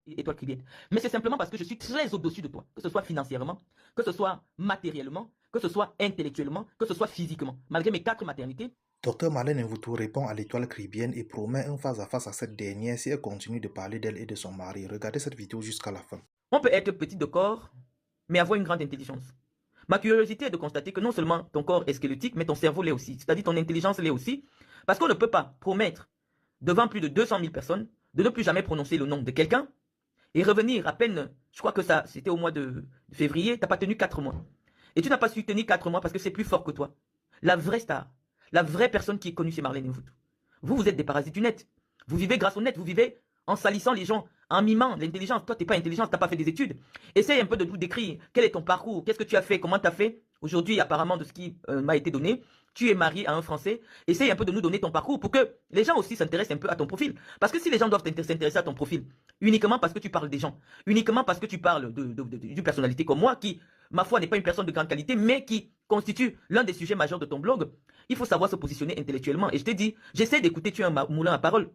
étoile Caribbean. Mais c'est simplement parce que je suis très au-dessus de toi, que ce soit financièrement, que ce soit matériellement, que ce soit intellectuellement, que ce soit physiquement. Malgré mes 4 maternités, Docteur Marlène Mvoutou répond à l'étoile caribéenne et promet un face-à-face à cette dernière si elle continue de parler d'elle et de son mari. Regardez cette vidéo jusqu'à la fin. on peut être petit de corps, mais avoir une grande intelligence. Ma curiosité est de constater que non seulement ton corps est squelettique, mais ton cerveau l'est aussi, c'est-à-dire ton intelligence l'est aussi, parce qu'on ne peut pas promettre devant plus de 200 000 personnes de ne plus jamais prononcer le nom de quelqu'un et revenir à peine, je crois que ça, c'était au mois de février, tu n'as pas tenu 4 mois. Et tu n'as pas su tenir 4 mois parce que c'est plus fort que toi. La vraie star, la vraie personne qui est connue, c'est Marlène Mvoutou. Vous, vous êtes des parasites du net. Vous vivez grâce au net, vous vivez en salissant les gens, en mimant l'intelligence. Toi, tu n'es pas intelligent, tu n'as pas fait des études. Essaye un peu de nous décrire quel est ton parcours, qu'est-ce que tu as fait, comment tu as fait. Aujourd'hui, apparemment, de ce qui m'a été donné, tu es marié à un Français. Essaye un peu de nous donner ton parcours pour que les gens aussi s'intéressent un peu à ton profil. Parce que si les gens doivent s'intéresser à ton profil, uniquement parce que tu parles des gens, uniquement parce que tu parles d'une personnalité comme moi, qui, ma foi, n'est pas une personne de grande qualité, mais qui constitue l'un des sujets majeurs de ton blog, il faut savoir se positionner intellectuellement. Et je t'ai dit, j'essaie d'écouter, tu es un moulin à parole.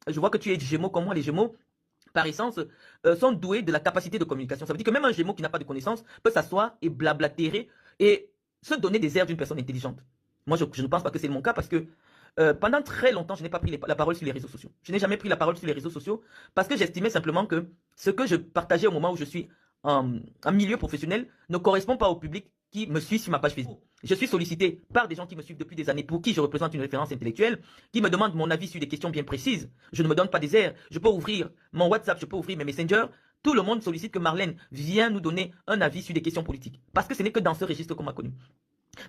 Je vois que tu es Gémeaux comme moi. Les Gémeaux, par essence, sont doués de la capacité de communication. Ça veut dire que même un Gémeaux qui n'a pas de connaissances peut s'asseoir et blablatérer et se donner des airs d'une personne intelligente. Moi, je ne pense pas que c'est mon cas parce que pendant très longtemps, je n'ai pas pris la parole sur les réseaux sociaux. Je n'ai jamais pris la parole sur les réseaux sociaux parce que j'estimais simplement que ce que je partageais au moment où je suis en milieu professionnel ne correspond pas au public qui me suit sur ma page Facebook. Je suis sollicité par des gens qui me suivent depuis des années, pour qui je représente une référence intellectuelle, qui me demandent mon avis sur des questions bien précises. Je ne me donne pas des airs. Je peux ouvrir mon WhatsApp, je peux ouvrir mes messengers. Tout le monde sollicite que Marlène vienne nous donner un avis sur des questions politiques. Parce que ce n'est que dans ce registre qu'on m'a connu.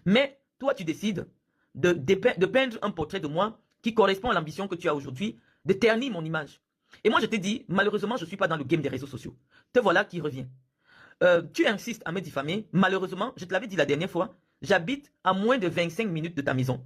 Mais toi, tu décides de peindre un portrait de moi qui correspond à l'ambition que tu as aujourd'hui, de ternir mon image. Et moi, je te dis, malheureusement, je ne suis pas dans le game des réseaux sociaux. Te voilà qui revient. Tu insistes à me diffamer. Malheureusement, je te l'avais dit la dernière fois, j'habite à moins de 25 minutes de ta maison.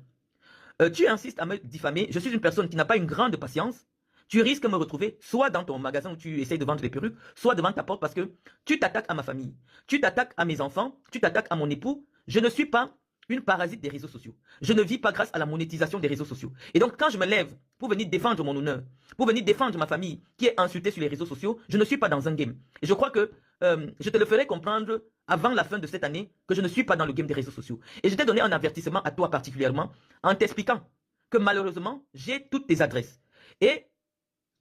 Tu insistes à me diffamer. Je suis une personne qui n'a pas une grande patience. Tu risques de me retrouver soit dans ton magasin où tu essayes de vendre les perruques, soit devant ta porte parce que tu t'attaques à ma famille. Tu t'attaques à mes enfants, tu t'attaques à mon époux. Je ne suis pas une parasite des réseaux sociaux. Je ne vis pas grâce à la monétisation des réseaux sociaux. Et donc, quand je me lève pour venir défendre mon honneur, pour venir défendre ma famille qui est insultée sur les réseaux sociaux, je ne suis pas dans un game. Et je crois que je te le ferai comprendre avant la fin de cette année que je ne suis pas dans le game des réseaux sociaux. Et je t'ai donné un avertissement à toi particulièrement en t'expliquant que malheureusement, j'ai toutes tes adresses. Et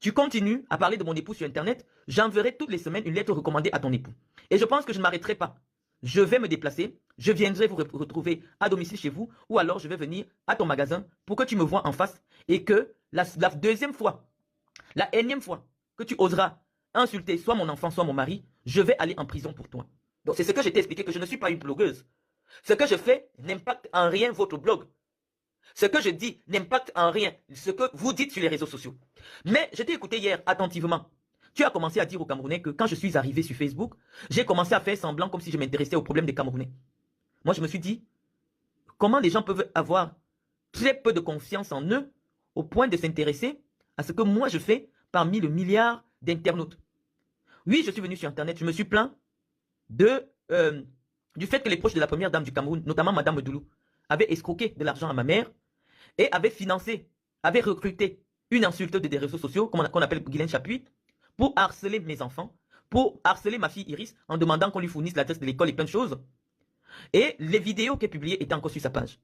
tu continues à parler de mon époux sur Internet, j'enverrai toutes les semaines une lettre recommandée à ton époux. Et je pense que je ne m'arrêterai pas. Je vais me déplacer, je viendrai vous retrouver à domicile chez vous, ou alors je vais venir à ton magasin pour que tu me vois en face et que la deuxième fois, la énième fois que tu oseras insulter soit mon enfant, soit mon mari, je vais aller en prison pour toi. Donc c'est ce que je t'ai expliqué, que je ne suis pas une blogueuse. Ce que je fais n'impacte en rien votre blog. Ce que je dis n'impacte en rien ce que vous dites sur les réseaux sociaux. Mais je t'ai écouté hier attentivement. Tu as commencé à dire aux Camerounais que quand je suis arrivé sur Facebook, j'ai commencé à faire semblant comme si je m'intéressais aux problèmes des Camerounais. Moi, je me suis dit, comment les gens peuvent avoir très peu de confiance en eux au point de s'intéresser à ce que moi je fais parmi le milliard d'internautes. Oui, je suis venu sur Internet, je me suis plaint du fait que les proches de la première dame du Cameroun, notamment Madame Doulou, avaient escroqué de l'argent à ma mère et avaient financé, avaient recruté une insulteuse des réseaux sociaux, qu'on appelle Guylaine Chapuis, pour harceler mes enfants, pour harceler ma fille Iris en demandant qu'on lui fournisse l'adresse de l'école et plein de choses. Et les vidéos qu'elle publiées étaient encore sur sa page.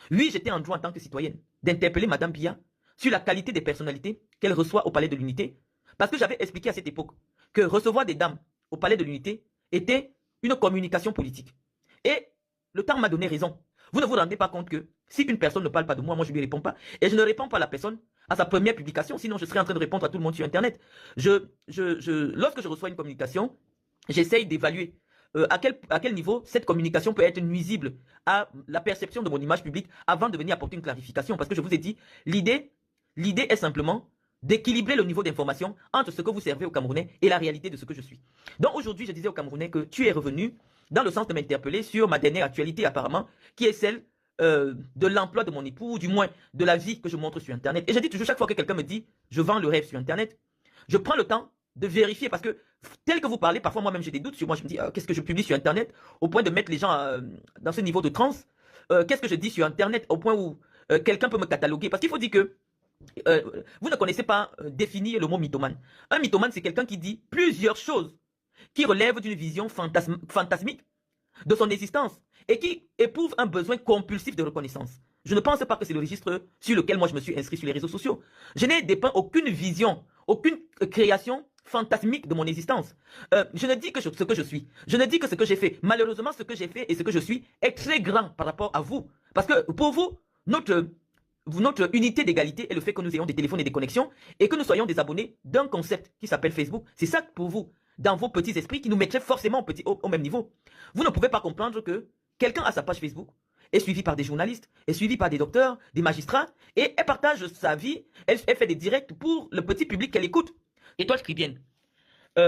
Oui, j'étais en droit en tant que citoyenne d'interpeller Madame Bia sur la qualité des personnalités qu'elle reçoit au Palais de l'Unité, parce que j'avais expliqué à cette époque que recevoir des dames au Palais de l'Unité était une communication politique. Et le temps m'a donné raison. Vous ne vous rendez pas compte que si une personne ne parle pas de moi, moi je ne lui réponds pas. Et je ne réponds pas à la personne à sa première publication, sinon je serais en train de répondre à tout le monde sur Internet. Lorsque je reçois une communication, j'essaye d'évaluer à quel niveau cette communication peut être nuisible à la perception de mon image publique avant de venir apporter une clarification. Parce que je vous ai dit, l'idée est simplement d'équilibrer le niveau d'information entre ce que vous servez aux Camerounais et la réalité de ce que je suis. Donc aujourd'hui, je disais aux Camerounais que tu es revenu dans le sens de m'interpeller sur ma dernière actualité apparemment, qui est celle de l'emploi de mon époux, ou du moins de la vie que je montre sur Internet. Et je dis toujours, chaque fois que quelqu'un me dit, je vends le rêve sur Internet, je prends le temps de vérifier, parce que tel que vous parlez, parfois moi-même j'ai des doutes sur moi, je me dis, qu'est-ce que je publie sur Internet, au point de mettre les gens dans ce niveau de transe, qu'est-ce que je dis sur Internet, au point où quelqu'un peut me cataloguer, parce qu'il faut dire que vous ne connaissez pas définir le mot mythomane. Un mythomane, c'est quelqu'un qui dit plusieurs choses qui relèvent d'une vision fantasmique de son existence et qui éprouve un besoin compulsif de reconnaissance. Je ne pense pas que c'est le registre sur lequel moi je me suis inscrit sur les réseaux sociaux. Je n'ai dépeint aucune vision, aucune création fantasmique de mon existence. Je ne dis que ce que je suis. Je ne dis que ce que j'ai fait. Malheureusement, ce que j'ai fait et ce que je suis est très grand par rapport à vous. Parce que pour vous, notre unité d'égalité est le fait que nous ayons des téléphones et des connexions et que nous soyons des abonnés d'un concept qui s'appelle Facebook. C'est ça pour vous, dans vos petits esprits, qui nous mettrait forcément au même niveau. Vous ne pouvez pas comprendre que quelqu'un a sa page Facebook, est suivi par des journalistes, est suivi par des docteurs, des magistrats, et elle partage sa vie, elle fait des directs pour le petit public qu'elle écoute. Et toi, je bien.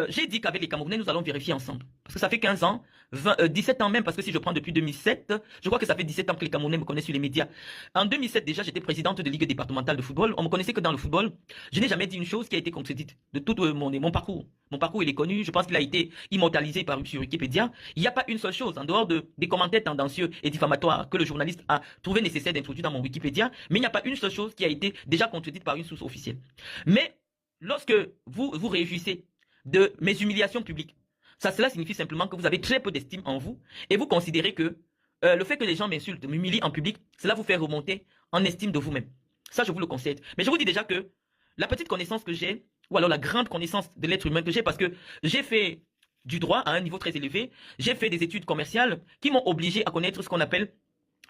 J'ai dit qu'avec les Camerounais, nous allons vérifier ensemble. Parce que ça fait 15 ans, 17 ans même, parce que si je prends depuis 2007, je crois que ça fait 17 ans que les Camerounais me connaissent sur les médias. En 2007, déjà, j'étais présidente de Ligue départementale de football. On me connaissait que dans le football. Je n'ai jamais dit une chose qui a été contredite de tout mon parcours. Mon parcours, il est connu. Je pense qu'il a été immortalisé sur Wikipédia. Il n'y a pas une seule chose, en dehors des commentaires tendancieux et diffamatoires que le journaliste a trouvé nécessaire d'introduire dans mon Wikipédia, mais il n'y a pas une seule chose qui a été déjà contredite par une source officielle. Mais lorsque vous réussissez de mes humiliations publiques, cela signifie simplement que vous avez très peu d'estime en vous et vous considérez que le fait que les gens m'insultent, m'humilient en public, cela vous fait remonter en estime de vous-même. Ça, je vous le concède. Mais je vous dis déjà que la petite connaissance que j'ai, ou alors la grande connaissance de l'être humain que j'ai, parce que j'ai fait du droit à un niveau très élevé, j'ai fait des études commerciales qui m'ont obligé à connaître ce qu'on appelle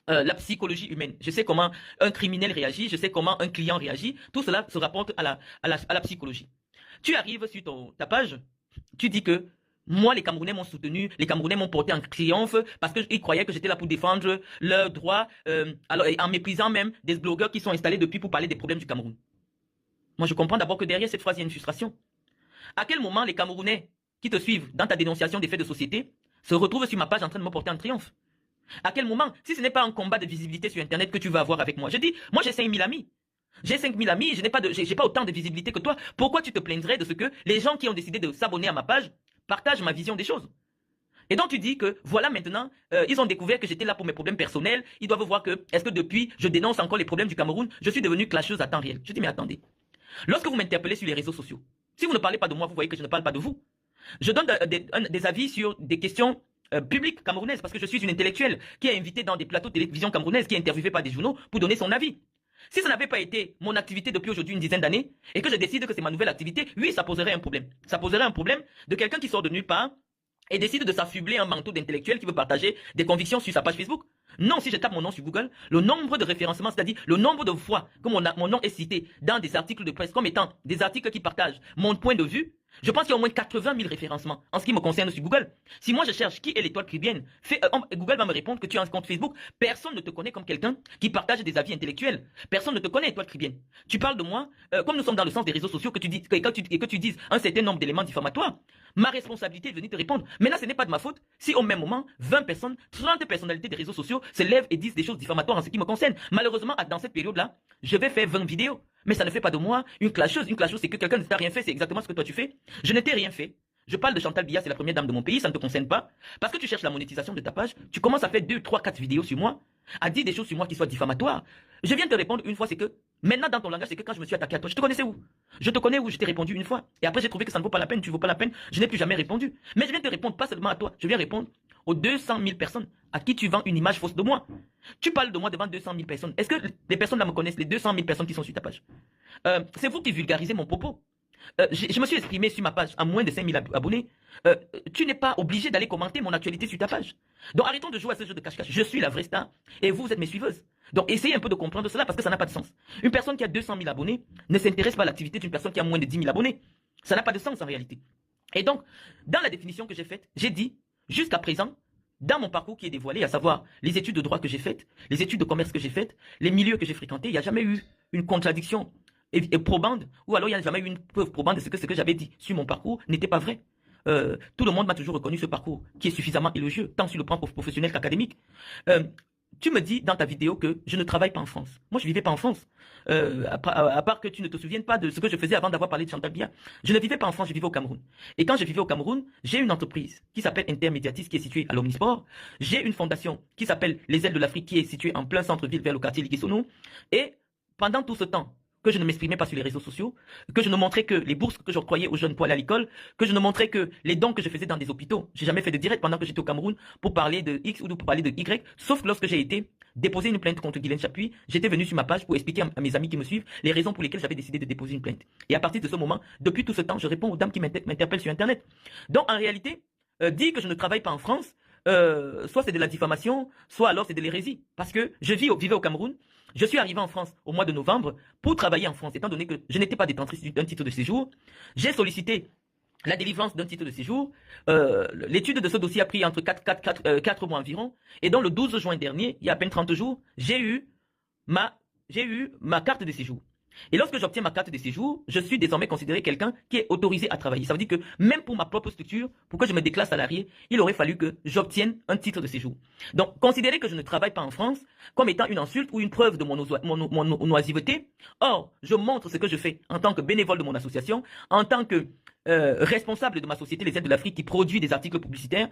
la psychologie humaine. Je sais comment un criminel réagit, je sais comment un client réagit. Tout cela se rapporte à la psychologie. Tu arrives sur ta page, tu dis que moi, les Camerounais m'ont soutenu, les Camerounais m'ont porté en triomphe parce qu'ils croyaient que j'étais là pour défendre leurs droits, alors, en méprisant même des blogueurs qui sont installés depuis pour parler des problèmes du Cameroun. Moi, je comprends d'abord que derrière cette phrase, il y a une frustration. À quel moment les Camerounais qui te suivent dans ta dénonciation des faits de société se retrouvent sur ma page en train de me porter en triomphe? À quel moment, si ce n'est pas un combat de visibilité sur Internet que tu vas avoir avec moi? Je dis, moi j'ai 5000 amis. J'ai 5000 amis, je n'ai pas autant de visibilité que toi. Pourquoi tu te plaindrais de ce que les gens qui ont décidé de s'abonner à ma page partagent ma vision des choses? Et donc tu dis que voilà maintenant, ils ont découvert que j'étais là pour mes problèmes personnels. Ils doivent voir que, est-ce que depuis, je dénonce encore les problèmes du Cameroun, je suis devenu clasheuse à temps réel. Je dis, mais attendez. Lorsque vous m'interpellez sur les réseaux sociaux, si vous ne parlez pas de moi, vous voyez que je ne parle pas de vous. Je donne des avis sur des questions publiques camerounaises parce que je suis une intellectuelle qui est invitée dans des plateaux de télévision camerounaises, qui est interviewée par des journaux pour donner son avis. Si ça n'avait pas été mon activité depuis aujourd'hui une dizaine d'années et que je décide que c'est ma nouvelle activité, oui, ça poserait un problème. Ça poserait un problème de quelqu'un qui sort de nulle part et décide de s'affubler un manteau d'intellectuel qui veut partager des convictions sur sa page Facebook. Non, si je tape mon nom sur Google, le nombre de référencements, c'est-à-dire le nombre de fois que mon nom est cité dans des articles de presse comme étant des articles qui partagent mon point de vue, je pense qu'il y a au moins 80 000 référencements en ce qui me concerne sur Google. Si moi je cherche qui est l'étoile caribéenne, Google va me répondre que tu as un compte Facebook. Personne ne te connaît comme quelqu'un qui partage des avis intellectuels. Personne ne te connaît, étoile caribéenne. Tu parles de moi, comme nous sommes dans le sens des réseaux sociaux, que tu dises un certain nombre d'éléments diffamatoires. Ma responsabilité est de venir te répondre. Maintenant, ce n'est pas de ma faute si au même moment, 20 personnes, 30 personnalités des réseaux sociaux se lèvent et disent des choses diffamatoires en ce qui me concerne. Malheureusement, dans cette période-là, je vais faire 20 vidéos. Mais ça ne fait pas de moi une clasheuse. Une clasheuse, c'est que quelqu'un ne t'a rien fait. C'est exactement ce que toi tu fais. Je ne t'ai rien fait. Je parle de Chantal Biya, c'est la première dame de mon pays, ça ne te concerne pas. Parce que tu cherches la monétisation de ta page, tu commences à faire 2, 3, 4 vidéos sur moi, à dire des choses sur moi qui soient diffamatoires. Je viens te répondre une fois, c'est que, maintenant dans ton langage, c'est que quand je me suis attaqué à toi, je te connaissais où? Je te connais où? Je t'ai répondu une fois. Et après, j'ai trouvé que ça ne vaut pas la peine, tu ne vaux pas la peine, je n'ai plus jamais répondu. Mais je viens te répondre pas seulement à toi, je viens répondre aux 200 000 personnes à qui tu vends une image fausse de moi. Tu parles de moi devant 200 000 personnes. Est-ce que les personnes là me connaissent, les 200 000 personnes qui sont sur ta page? C'est vous qui vulgarisez mon propos. Je me suis exprimé sur ma page à moins de 5 000 abonnés. Tu n'es pas obligé d'aller commenter mon actualité sur ta page. Donc arrêtons de jouer à ce jeu de cache-cache. Je suis la vraie star et vous êtes mes suiveuses. Donc essayez un peu de comprendre cela parce que ça n'a pas de sens. Une personne qui a 200 000 abonnés ne s'intéresse pas à l'activité d'une personne qui a moins de 10 000 abonnés. Ça n'a pas de sens en réalité. Et donc, dans la définition que j'ai faite, j'ai dit, jusqu'à présent, dans mon parcours qui est dévoilé, à savoir les études de droit que j'ai faites, les études de commerce que j'ai faites, les milieux que j'ai fréquentés, il n'y a jamais eu une contradiction et probante, ou alors il n'y a jamais eu une preuve probante de ce que j'avais dit sur mon parcours n'était pas vrai. Tout le monde m'a toujours reconnu ce parcours qui est suffisamment élogieux, tant sur le plan professionnel qu'académique. Tu me dis dans ta vidéo que je ne travaille pas en France. Moi, je ne vivais pas en France. À part que tu ne te souviennes pas de ce que je faisais avant d'avoir parlé de Chantal Biya. Je ne vivais pas en France, je vivais au Cameroun. Et quand je vivais au Cameroun, j'ai une entreprise qui s'appelle Intermédiatis, qui est située à l'Omnisport. J'ai une fondation qui s'appelle Les Ailes de l'Afrique, qui est située en plein centre-ville vers le quartier Likisono. Et pendant tout ce temps, que je ne m'exprimais pas sur les réseaux sociaux, que je ne montrais que les bourses que j'octroyais aux jeunes pour aller à l'école, que je ne montrais que les dons que je faisais dans des hôpitaux. J'ai jamais fait de direct pendant que j'étais au Cameroun pour parler de X ou pour parler de Y, sauf que lorsque j'ai été déposer une plainte contre Guylaine Chapuis, j'étais venu sur ma page pour expliquer à mes amis qui me suivent les raisons pour lesquelles j'avais décidé de déposer une plainte. Et à partir de ce moment, depuis tout ce temps, je réponds aux dames qui m'interpellent sur Internet. Donc en réalité, dire que je ne travaille pas en France, soit c'est de la diffamation, soit alors c'est de l'hérésie. Parce que je vivais au Cameroun. Je suis arrivé en France au mois de novembre pour travailler en France, étant donné que je n'étais pas détentrice d'un titre de séjour. J'ai sollicité la délivrance d'un titre de séjour. L'étude de ce dossier a pris entre 4 mois environ. Et donc le 12 juin dernier, il y a à peine 30 jours, j'ai eu ma carte de séjour. Et lorsque j'obtiens ma carte de séjour, je suis désormais considéré quelqu'un qui est autorisé à travailler. Ça veut dire que même pour ma propre structure, pour que je me déclare salarié, il aurait fallu que j'obtienne un titre de séjour. Donc, considérer que je ne travaille pas en France comme étant une insulte ou une preuve de mon oisiveté. Or, je montre ce que je fais en tant que bénévole de mon association, en tant que responsable de ma société Les Aides de l'Afrique qui produit des articles publicitaires.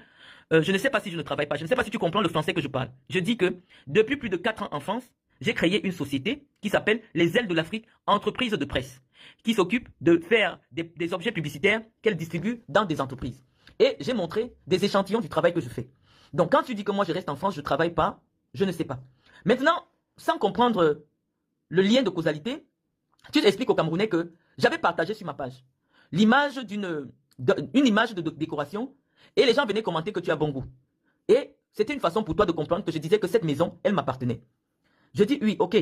Je ne sais pas si je ne travaille pas, je ne sais pas si tu comprends le français que je parle. Je dis que depuis plus de 4 ans en France, j'ai créé une société qui s'appelle Les Ailes de l'Afrique, entreprise de presse, qui s'occupe de faire des objets publicitaires qu'elle distribue dans des entreprises. Et j'ai montré des échantillons du travail que je fais. Donc quand tu dis que moi je reste en France, je ne travaille pas, je ne sais pas. Maintenant, sans comprendre le lien de causalité, tu expliques aux Camerounais que j'avais partagé sur ma page l'image une image de décoration et les gens venaient commenter que tu as bon goût. Et c'était une façon pour toi de comprendre que je disais que cette maison, elle m'appartenait. Je dis oui, ok.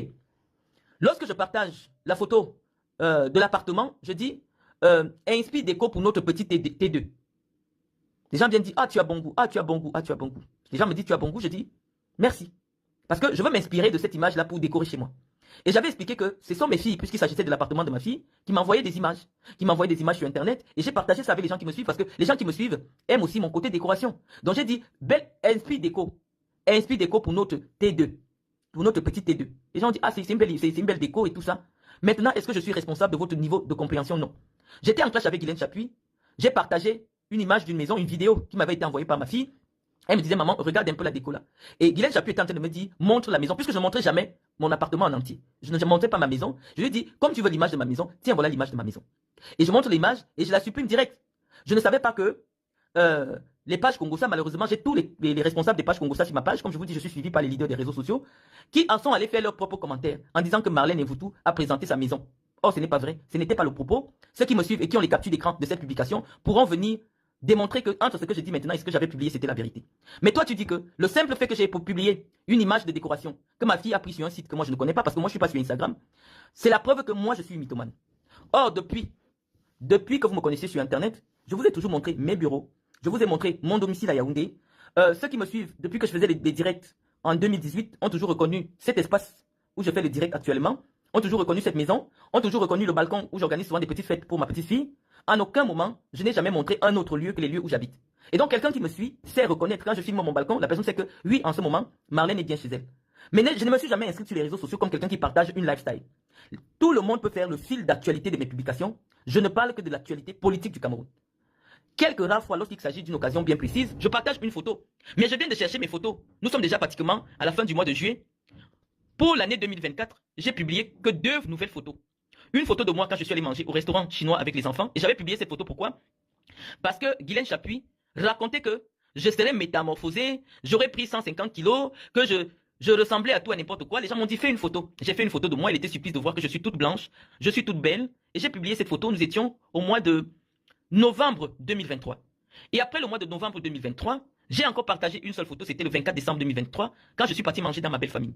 Lorsque je partage la photo de l'appartement, je dis inspire déco pour notre petit T2. Les gens viennent dire ah tu as bon goût, ah tu as bon goût, ah tu as bon goût. Les gens me disent tu as bon goût, je dis merci. Parce que je veux m'inspirer de cette image-là pour décorer chez moi. Et j'avais expliqué que ce sont mes filles, puisqu'il s'agissait de l'appartement de ma fille, qui m'envoyaient des images. Qui m'envoyaient des images sur Internet. Et j'ai partagé ça avec les gens qui me suivent parce que les gens qui me suivent aiment aussi mon côté décoration. Donc j'ai dit, belle, inspire déco. Inspire déco pour notre T2. Pour notre petit T2. Les gens ont dit, ah, c'est une belle déco et tout ça. Maintenant, est-ce que je suis responsable de votre niveau de compréhension? Non. J'étais en clash avec Guylaine Chapuis. J'ai partagé une image d'une maison, une vidéo qui m'avait été envoyée par ma fille. Elle me disait, maman, regarde un peu la déco là. Et Guylaine Chapuis était en train de me dire, montre la maison, puisque je ne montrais jamais mon appartement en entier. Je ne montrais pas ma maison. Je lui ai dit, comme tu veux l'image de ma maison, tiens, voilà l'image de ma maison. Et je montre l'image et je la supprime direct. Je ne savais pas que les pages Congossa, malheureusement, j'ai tous les responsables des pages Congossa sur ma page. Comme je vous dis, je suis suivi par les leaders des réseaux sociaux qui en sont allés faire leurs propres commentaires en disant que Marlène Mvoutou a présenté sa maison. Or, ce n'est pas vrai. Ce n'était pas le propos. Ceux qui me suivent et qui ont les captures d'écran de cette publication pourront venir démontrer que entre ce que je dis maintenant et ce que j'avais publié, c'était la vérité. Mais toi, tu dis que le simple fait que j'ai publié une image de décoration que ma fille a pris sur un site que moi je ne connais pas parce que moi je ne suis pas sur Instagram, c'est la preuve que moi je suis une mythomane. Or, depuis que vous me connaissez sur Internet, je vous ai toujours montré mes bureaux, je vous ai montré mon domicile à Yaoundé. Ceux qui me suivent depuis que je faisais les directs en 2018 ont toujours reconnu cet espace où je fais le direct actuellement, ont toujours reconnu cette maison, ont toujours reconnu le balcon où j'organise souvent des petites fêtes pour ma petite fille. En aucun moment, je n'ai jamais montré un autre lieu que les lieux où j'habite. Et donc, quelqu'un qui me suit sait reconnaître quand je filme mon balcon, la personne sait que, oui, en ce moment, Marlène est bien chez elle. Mais je ne me suis jamais inscrit sur les réseaux sociaux comme quelqu'un qui partage une lifestyle. Tout le monde peut faire le fil d'actualité de mes publications. Je ne parle que de l'actualité politique du Cameroun. Quelques rares fois, lorsqu'il s'agit d'une occasion bien précise, je partage une photo. Mais je viens de chercher mes photos. Nous sommes déjà pratiquement à la fin du mois de juillet. Pour l'année 2024, j'ai publié que 2 nouvelles photos. Une photo de moi quand je suis allé manger au restaurant chinois avec les enfants. Et j'avais publié cette photo, pourquoi? Parce que Guylaine Chapuis racontait que je serais métamorphosé, j'aurais pris 150 kilos, que je ressemblais à tout à n'importe quoi. Les gens m'ont dit, fais une photo. J'ai fait une photo de moi, elle était surprise de voir que je suis toute blanche, je suis toute belle. Et j'ai publié cette photo, nous étions au mois de novembre 2023. Et après le mois de novembre 2023, j'ai encore partagé une seule photo, c'était le 24 décembre 2023, quand je suis parti manger dans ma belle famille.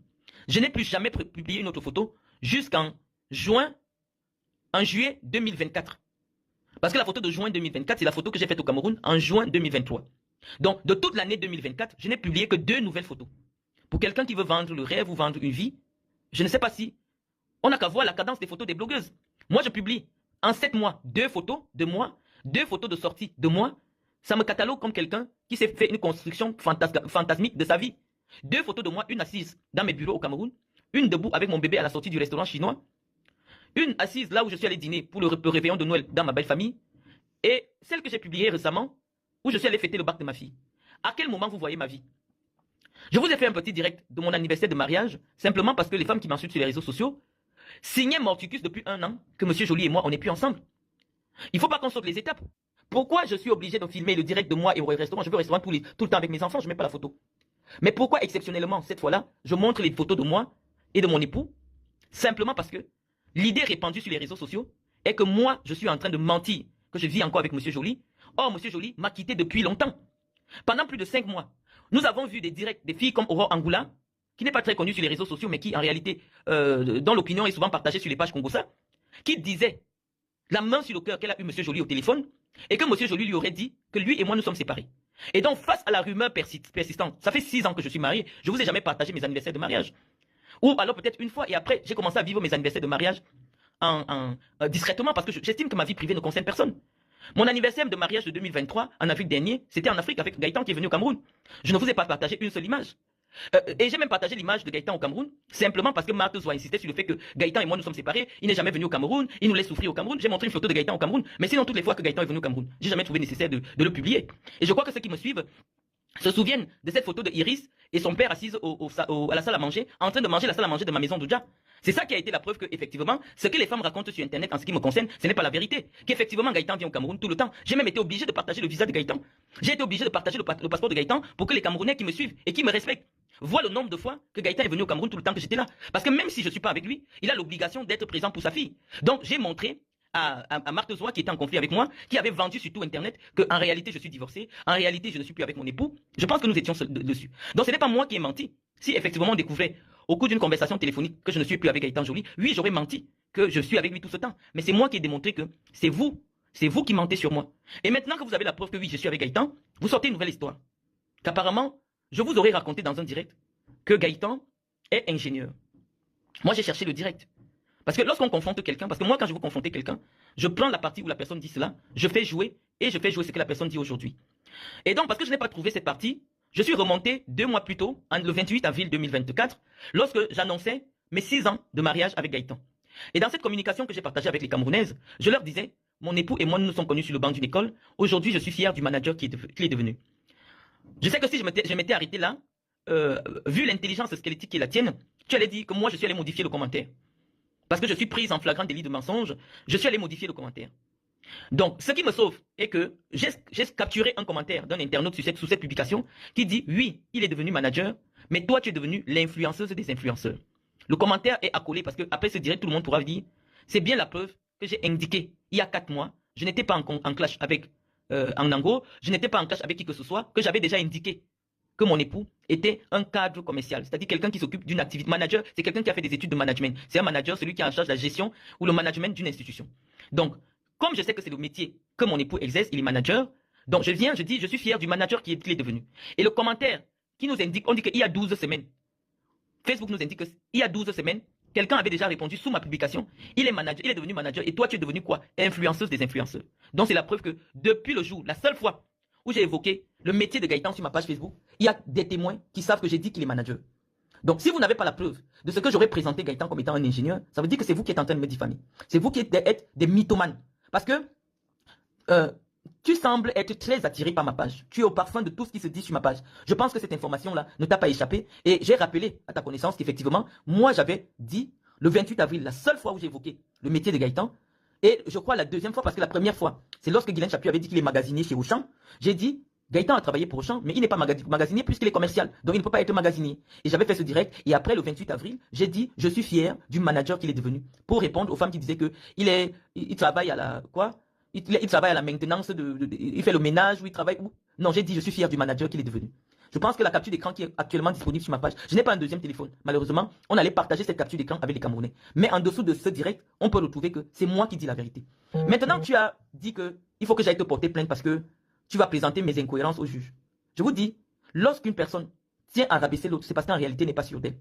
Je n'ai plus jamais publié une autre photo jusqu'en juillet 2024. Parce que la photo de juin 2024, c'est la photo que j'ai faite au Cameroun en juin 2023. Donc, de toute l'année 2024, je n'ai publié que 2 nouvelles photos. Pour quelqu'un qui veut vendre le rêve ou vendre une vie, je ne sais pas si on n'a qu'à voir la cadence des photos des blogueuses. Moi, je publie en 7 mois 2 photos de moi, 2 photos de sortie de moi. Ça me catalogue comme quelqu'un qui s'est fait une construction fantasmique de sa vie. 2 photos de moi, une assise dans mes bureaux au Cameroun, une debout avec mon bébé à la sortie du restaurant chinois, une assise là où je suis allé dîner pour le réveillon de Noël dans ma belle famille, et celle que j'ai publiée récemment, où je suis allé fêter le bac de ma fille. À quel moment vous voyez ma vie? Je vous ai fait un petit direct de mon anniversaire de mariage, simplement parce que les femmes qui m'insultent sur les réseaux sociaux, signé morticus depuis 1 an que M. Joly et moi, on n'est plus ensemble. Il ne faut pas qu'on saute les étapes. Pourquoi je suis obligé de filmer le direct de moi et au restaurant? Je vais au restaurant tout le temps avec mes enfants, je ne mets pas la photo. Mais pourquoi exceptionnellement, cette fois-là, je montre les photos de moi et de mon époux? Simplement parce que l'idée répandue sur les réseaux sociaux est que moi, je suis en train de mentir, que je vis encore avec M. Joly. Or, M. Joly m'a quitté depuis longtemps. Pendant plus de 5 mois. Nous avons vu des directs des filles comme Aurore Angoula, qui n'est pas très connue sur les réseaux sociaux, mais qui en réalité, dont l'opinion est souvent partagée sur les pages Congossa, qui disait, la main sur le cœur, qu'elle a eu M. Joly au téléphone, et que M. Joly lui aurait dit que lui et moi nous sommes séparés. Et donc, face à la rumeur persistante, ça fait 6 ans que je suis marié, je ne vous ai jamais partagé mes anniversaires de mariage. Ou alors peut-être une fois, et après, j'ai commencé à vivre mes anniversaires de mariage discrètement, parce que j'estime que ma vie privée ne concerne personne. Mon anniversaire de mariage de 2023, en Afrique dernier, c'était en Afrique avec Gaëtan qui est venu au Cameroun. Je ne vous ai pas partagé une seule image. Et j'ai même partagé l'image de Gaëtan au Cameroun, simplement parce que Marthe Zoua insistait sur le fait que Gaëtan et moi nous sommes séparés, il n'est jamais venu au Cameroun, il nous laisse souffrir au Cameroun. J'ai montré une photo de Gaëtan au Cameroun, mais sinon toutes les fois que Gaëtan est venu au Cameroun, j'ai jamais trouvé nécessaire de le publier. Et je crois que ceux qui me suivent se souviennent de cette photo de Iris et son père assise à la salle à manger, en train de manger la salle à manger de ma maison d'Oudja. C'est ça qui a été la preuve que, effectivement, ce que les femmes racontent sur Internet en ce qui me concerne, ce n'est pas la vérité. Qu'effectivement, Gaëtan vient au Cameroun tout le temps. J'ai même été obligé de partager le visa de Gaëtan. J'ai été obligé de partager le passeport de Gaëtan pour que les Camerounais qui me suivent et qui me respectent voient le nombre de fois que Gaëtan est venu au Cameroun tout le temps que j'étais là. Parce que même si je ne suis pas avec lui, il a l'obligation d'être présent pour sa fille. Donc, j'ai montré à Marthe Zoua, qui était en conflit avec moi, qui avait vendu sur tout Internet qu'en réalité je suis divorcé, en réalité je ne suis plus avec mon époux. Je pense que nous étions dessus. Donc ce n'est pas moi qui ai menti. Si effectivement on découvrait au cours d'une conversation téléphonique que je ne suis plus avec Gaëtan Joly, oui j'aurais menti que je suis avec lui tout ce temps. Mais c'est moi qui ai démontré que c'est vous qui mentez sur moi. Et maintenant que vous avez la preuve que oui je suis avec Gaëtan, vous sortez une nouvelle histoire. Qu'apparemment, je vous aurais raconté dans un direct que Gaëtan est ingénieur. Moi j'ai cherché le direct. Parce que lorsqu'on confronte quelqu'un, parce que moi quand je veux confronter quelqu'un, je prends la partie où la personne dit cela, je fais jouer et je fais jouer ce que la personne dit aujourd'hui. Et donc parce que je n'ai pas trouvé cette partie, je suis remonté 2 mois plus tôt, le 28 avril 2024, lorsque j'annonçais mes 6 ans de mariage avec Gaëtan. Et dans cette communication que j'ai partagée avec les Camerounaises, je leur disais, mon époux et moi nous nous sommes connus sur le banc d'une école, aujourd'hui je suis fier du manager qu'il est devenu. Je sais que si je m'étais arrêté là, vu l'intelligence squelettique qui est la tienne, tu allais dire que moi je suis allé modifier le commentaire. Parce que je suis prise en flagrant délit de mensonge, je suis allé modifier le commentaire. Donc, ce qui me sauve est que j'ai capturé un commentaire d'un internaute sous cette publication qui dit « Oui, il est devenu manager, mais toi, tu es devenu l'influenceuse des influenceurs. » Le commentaire est accolé parce qu'après ce direct, tout le monde pourra dire « C'est bien la preuve que j'ai indiqué il y a 4 mois, je n'étais pas en clash avec Andango, je n'étais pas en clash avec qui que ce soit, que j'avais déjà indiqué que mon époux était un cadre commercial, c'est-à-dire quelqu'un qui s'occupe d'une activité. Manager, c'est quelqu'un qui a fait des études de management. C'est un manager, celui qui est en charge de la gestion ou le management d'une institution. Donc, comme je sais que c'est le métier que mon époux exerce, il est manager, donc je dis, je suis fier du manager qu'il est devenu. Et le commentaire qui nous indique, on dit qu'il y a 12 semaines, Facebook nous indique qu'il y a 12 semaines, quelqu'un avait déjà répondu sous ma publication, il est devenu manager, et toi tu es devenu quoi? Influenceuse des influenceurs. Donc c'est la preuve que depuis le jour, la seule fois où j'ai évoqué le métier de Gaëtan sur ma page Facebook, il y a des témoins qui savent que j'ai dit qu'il est manager. Donc, si vous n'avez pas la preuve de ce que j'aurais présenté Gaëtan comme étant un ingénieur, ça veut dire que c'est vous qui êtes en train de me diffamer. C'est vous qui êtes des mythomanes. Parce que tu sembles être très attiré par ma page. Tu es au parfum de tout ce qui se dit sur ma page. Je pense que cette information-là ne t'a pas échappé. Et j'ai rappelé à ta connaissance qu'effectivement, moi j'avais dit le 28 avril, la seule fois où j'ai évoqué le métier de Gaëtan, et je crois la deuxième fois, parce que la première fois, c'est lorsque Guylaine Chapuis avait dit qu'il est magasinier chez Auchan. J'ai dit, Gaëtan a travaillé pour Auchan, mais il n'est pas magasinier puisqu'il est commercial. Donc il ne peut pas être magasinier. Et j'avais fait ce direct. Et après le 28 avril, j'ai dit, je suis fier du manager qu'il est devenu. Pour répondre aux femmes qui disaient qu'il travaille à la quoi? Il travaille à la maintenance, il fait le ménage, ou il travaille où? Non, j'ai dit, je suis fier du manager qu'il est devenu. Je pense que la capture d'écran qui est actuellement disponible sur ma page, je n'ai pas un deuxième téléphone. Malheureusement, on allait partager cette capture d'écran avec les Camerounais. Mais en dessous de ce direct, on peut retrouver que c'est moi qui dis la vérité. Maintenant, tu as dit qu'il faut que j'aille te porter plainte parce que tu vas présenter mes incohérences au juge. Je vous dis, lorsqu'une personne tient à rabaisser l'autre, c'est parce qu'en réalité, elle n'est pas sûre d'elle.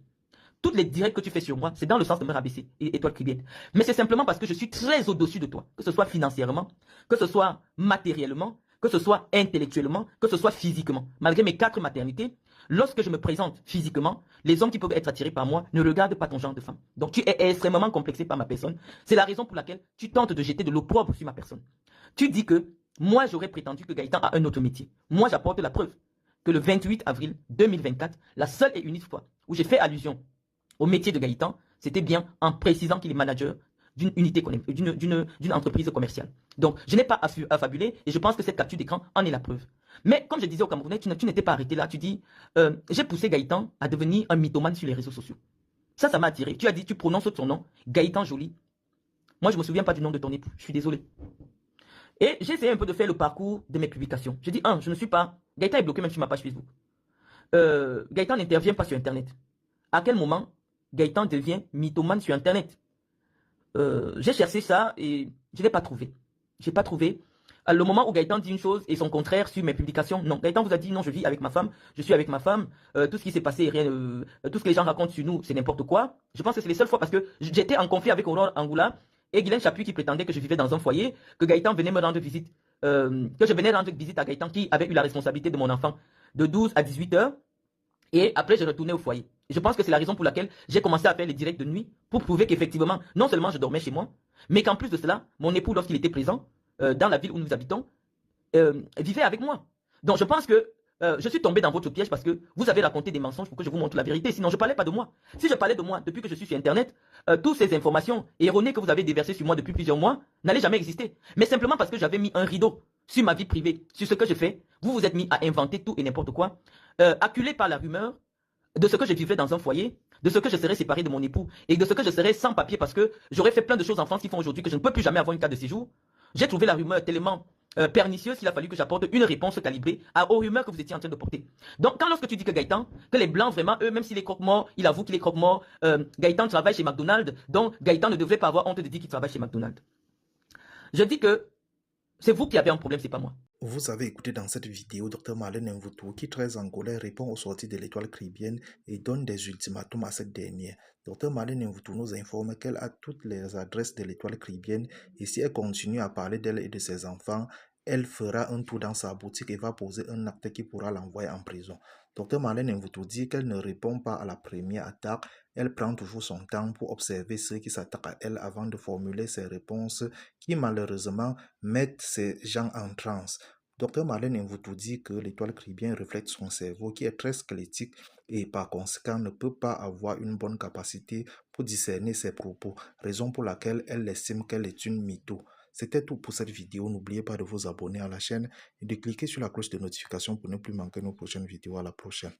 Toutes les directs que tu fais sur moi, c'est dans le sens de me rabaisser, étoile cribienne. Mais c'est simplement parce que je suis très au-dessus de toi, que ce soit financièrement, que ce soit matériellement, que ce soit intellectuellement, que ce soit physiquement. Malgré mes 4 maternités, lorsque je me présente physiquement, les hommes qui peuvent être attirés par moi ne regardent pas ton genre de femme. Donc tu es extrêmement complexé par ma personne. C'est la raison pour laquelle tu tentes de jeter de l'opprobre sur ma personne. Tu dis que moi j'aurais prétendu que Gaëtan a un autre métier. Moi j'apporte la preuve que le 28 avril 2024, la seule et unique fois où j'ai fait allusion au métier de Gaëtan, c'était bien en précisant qu'il est manager d'une unité, d'une entreprise commerciale. Donc, je n'ai pas affabulé et je pense que cette capture d'écran en est la preuve. Mais comme je disais au Camerounais, tu n'étais pas arrêté là. Tu dis, j'ai poussé Gaëtan à devenir un mythomane sur les réseaux sociaux. Ça m'a attiré. Tu as dit, tu prononces son nom, Gaëtan Joly. Moi, je ne me souviens pas du nom de ton époux. Je suis désolé. Et j'ai essayé un peu de faire le parcours de mes publications. Je dis, je ne suis pas... Gaëtan est bloqué même sur ma page Facebook. Gaëtan n'intervient pas sur Internet. À quel moment Gaëtan devient mythomane sur Internet? J'ai cherché ça et je n'ai pas trouvé. Je n'ai pas trouvé. À le moment où Gaëtan dit une chose et son contraire sur mes publications, non. Gaëtan vous a dit non, je vis avec ma femme, je suis avec ma femme, tout ce qui s'est passé, rien, tout ce que les gens racontent sur nous, c'est n'importe quoi. Je pense que c'est les seules fois parce que j'étais en conflit avec Aurore Angoula et Guylaine Chapuis qui prétendait que je vivais dans un foyer, que Gaëtan venait me rendre visite, que je venais rendre visite à Gaëtan qui avait eu la responsabilité de mon enfant de 12 à 18 heures. Et après, je retournais au foyer. Je pense que c'est la raison pour laquelle j'ai commencé à faire les directs de nuit pour prouver qu'effectivement, non seulement je dormais chez moi, mais qu'en plus de cela, mon époux, lorsqu'il était présent dans la ville où nous habitons, vivait avec moi. Donc je pense que je suis tombé dans votre piège parce que vous avez raconté des mensonges pour que je vous montre la vérité. Sinon, je ne parlais pas de moi. Si je parlais de moi depuis que je suis sur Internet, toutes ces informations erronées que vous avez déversées sur moi depuis plusieurs mois n'allaient jamais exister. Mais simplement parce que j'avais mis un rideau sur ma vie privée, sur ce que je fais, vous vous êtes mis à inventer tout et n'importe quoi, acculé par la rumeur de ce que je vivrais dans un foyer, de ce que je serais séparé de mon époux et de ce que je serais sans papier parce que j'aurais fait plein de choses en France qui font aujourd'hui que je ne peux plus jamais avoir une carte de séjour. J'ai trouvé la rumeur tellement pernicieuse qu'il a fallu que j'apporte une réponse calibrée aux rumeurs que vous étiez en train de porter. Donc, lorsque tu dis que Gaëtan, que les Blancs, vraiment, eux, même s'il est croque-mort, il avoue qu'il est croque-mort, Gaëtan travaille chez McDonald's, donc Gaëtan ne devrait pas avoir honte de dire qu'il travaille chez McDonald's. Je dis que c'est vous qui avez un problème, c'est pas moi. Vous avez écouté dans cette vidéo Dr Marlène Mvutu qui, très en colère, répond aux sorties de l'étoile caribéenne et donne des ultimatums à cette dernière. Dr Marlène Mvutu nous informe qu'elle a toutes les adresses de l'étoile caribéenne et si elle continue à parler d'elle et de ses enfants, elle fera un tour dans sa boutique et va poser un acte qui pourra l'envoyer en prison. Dr Marlène Mvutu dit qu'elle ne répond pas à la première attaque, elle prend toujours son temps pour observer ceux qui s'attaquent à elle avant de formuler ses réponses qui malheureusement mettent ces gens en transe. Dr Marlène Mvutu dit que l'étoile caribéenne reflète son cerveau qui est très squelettique et par conséquent ne peut pas avoir une bonne capacité pour discerner ses propos, raison pour laquelle elle estime qu'elle est une mytho. C'était tout pour cette vidéo, n'oubliez pas de vous abonner à la chaîne et de cliquer sur la cloche de notification pour ne plus manquer nos prochaines vidéos. À la prochaine.